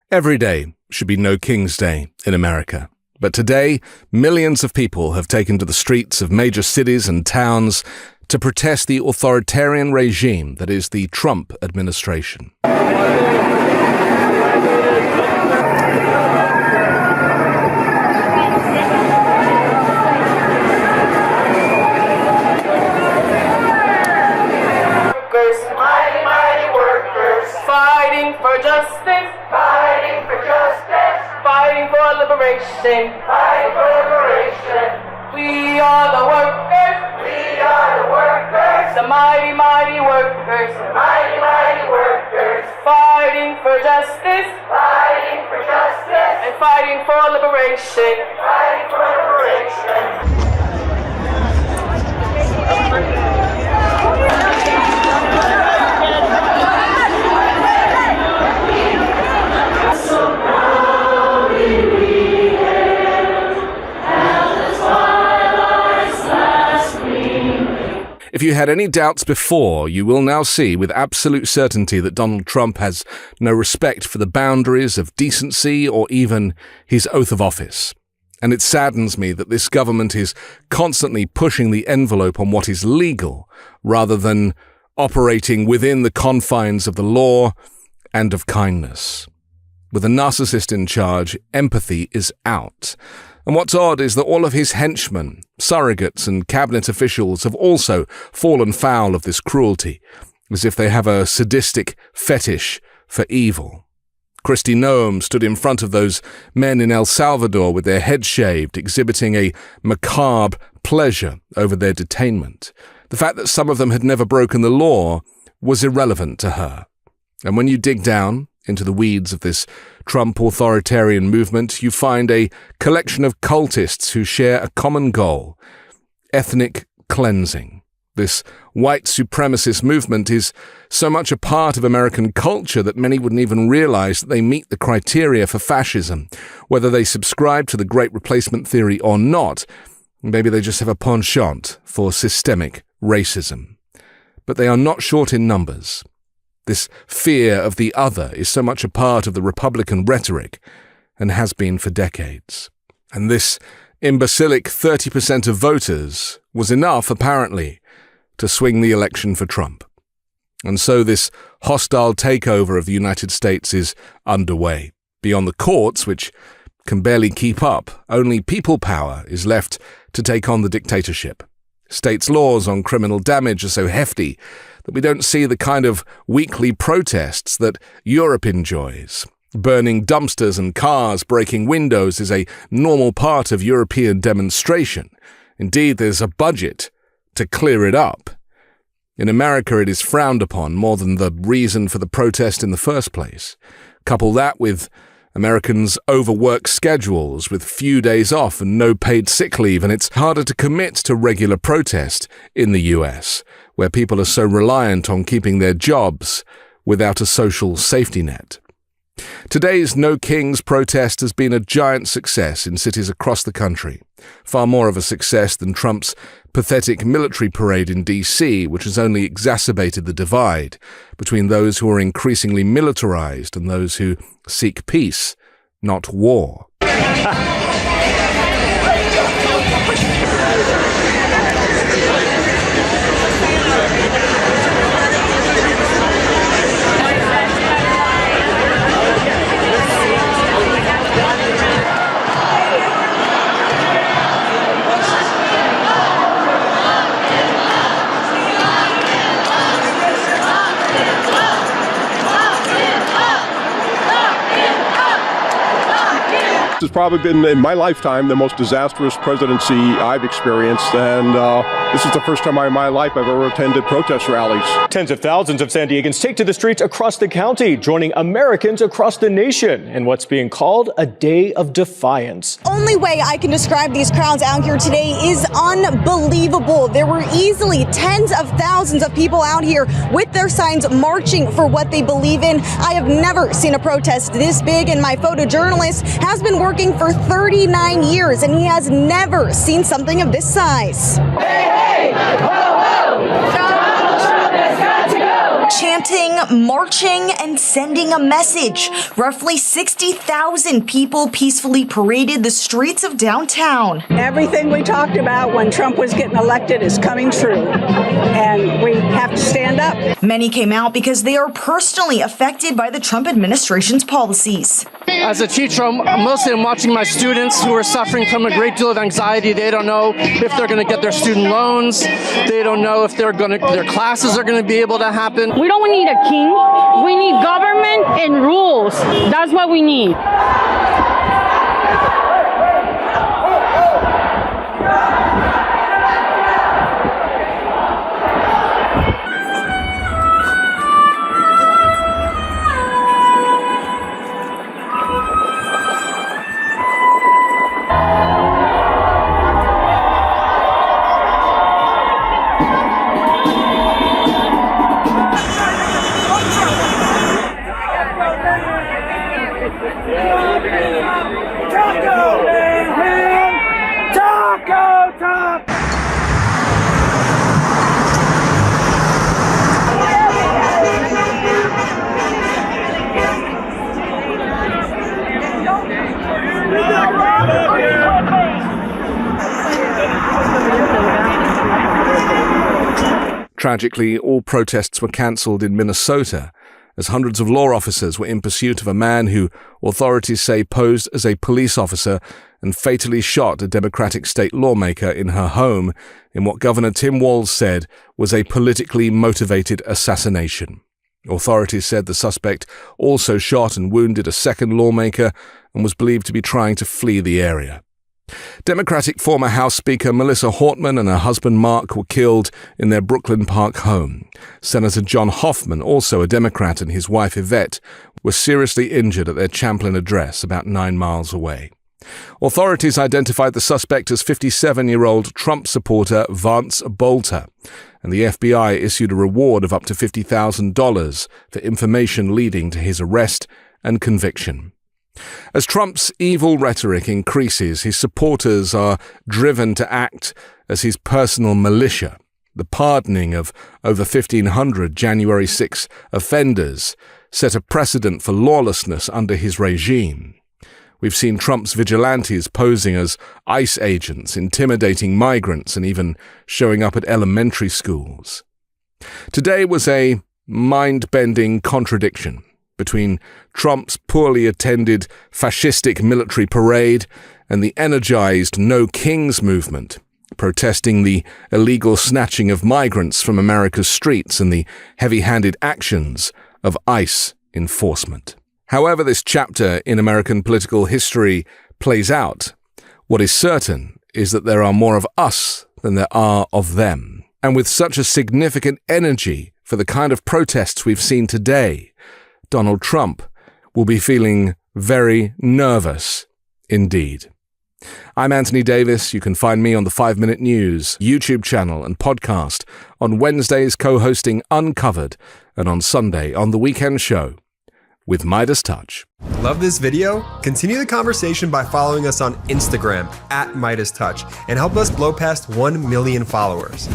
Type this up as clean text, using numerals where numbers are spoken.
Every day should be No King's Day in America. But today, millions of people have taken to the streets of major cities and towns to protest the authoritarian regime that is the Trump administration. Fighting for justice, fighting for justice, fighting for liberation, fighting for liberation. We are the workers, we are the workers, the mighty, mighty workers, the mighty, mighty workers, fighting for justice, and fighting for liberation, fighting for liberation. If you had any doubts before, you will now see with absolute certainty that Donald Trump has no respect for the boundaries of decency or even his oath of office. And it saddens me that this government is constantly pushing the envelope on what is legal, rather than operating within the confines of the law and of kindness. With a narcissist in charge, empathy is out. And what's odd is that all of his henchmen, surrogates and cabinet officials have also fallen foul of this cruelty, as if they have a sadistic fetish for evil. Kristi Noem stood in front of those men in El Salvador with their heads shaved, exhibiting a macabre pleasure over their detainment. The fact that some of them had never broken the law was irrelevant to her. And when you dig down into the weeds of this Trump authoritarian movement, you find a collection of cultists who share a common goal: ethnic cleansing. This white supremacist movement is so much a part of American culture that many wouldn't even realize that they meet the criteria for fascism, whether they subscribe to the Great Replacement theory or not. Maybe they just have a penchant for systemic racism. But they are not short in numbers. This fear of the other is so much a part of the Republican rhetoric, and has been for decades. And this imbecilic 30% of voters was enough, apparently, to swing the election for Trump. And so this hostile takeover of the United States is underway. Beyond the courts, which can barely keep up, only people power is left to take on the dictatorship. States' laws on criminal damage are so hefty that we don't see the kind of weekly protests that Europe enjoys. Burning dumpsters and cars, breaking windows is a normal part of European demonstration. Indeed, there's a budget to clear it up. In America, it is frowned upon more than the reason for the protest in the first place. Couple that with Americans' overwork schedules with few days off and no paid sick leave, and it's harder to commit to regular protest in the US, where people are so reliant on keeping their jobs without a social safety net. Today's No Kings protest has been a giant success in cities across the country, far more of a success than Trump's pathetic military parade in D.C., which has only exacerbated the divide between those who are increasingly militarized and those who seek peace, not war. This has probably been, in my lifetime, the most disastrous presidency I've experienced, and this is the first time in my life I've ever attended protest rallies. Tens of thousands of San Diegans take to the streets across the county, joining Americans across the nation in what's being called a day of defiance. Only way I can describe these crowds out here today is unbelievable. There were easily tens of thousands of people out here with their signs marching for what they believe in. I have never seen a protest this big, and my photojournalist has been working for 39 years, and he has never seen something of this size. Hey, hey, ho, ho! Donald Trump has got to go! chanting, marching, and sending a message. Roughly 60,000 people peacefully paraded the streets of downtown. Everything we talked about when Trump was getting elected is coming true, and we have to stand up. Many came out because they are personally affected by the Trump administration's policies. As a teacher, mostly I'm watching my students who are suffering from a great deal of anxiety. They don't know if they're going to get their student loans. They don't know if their classes are going to be able to happen. We don't need a king. We need government and rules. That's what we need. Tragically, all protests were cancelled in Minnesota as hundreds of law officers were in pursuit of a man who authorities say posed as a police officer and fatally shot a Democratic state lawmaker in her home in what Governor Tim Walz said was a politically motivated assassination. Authorities said the suspect also shot and wounded a second lawmaker and was believed to be trying to flee the area. Democratic former House Speaker Melissa Hortman and her husband Mark were killed in their Brooklyn Park home. Senator John Hoffman, also a Democrat, and his wife Yvette were seriously injured at their Champlain address about 9 miles away. Authorities identified the suspect as 57-year-old Trump supporter Vance Bolter, and the FBI issued a reward of up to $50,000 for information leading to his arrest and conviction. As Trump's evil rhetoric increases, his supporters are driven to act as his personal militia. The pardoning of over 1,500 January 6 offenders set a precedent for lawlessness under his regime. We've seen Trump's vigilantes posing as ICE agents, intimidating migrants, and even showing up at elementary schools. Today was a mind-bending contradiction between Trump's poorly attended fascistic military parade and the energized No Kings movement, protesting the illegal snatching of migrants from America's streets and the heavy-handed actions of ICE enforcement. However this chapter in American political history plays out, what is certain is that there are more of us than there are of them. And with such a significant energy for the kind of protests we've seen today, Donald Trump will be feeling very nervous indeed. I'm Anthony Davis. You can find me on the 5 Minute News YouTube channel and podcast, on Wednesdays co-hosting Uncovered, and on Sunday on The Weekend Show with MeidasTouch. Love this video? Continue the conversation by following us on Instagram @MeidasTouch and help us blow past 1 million followers.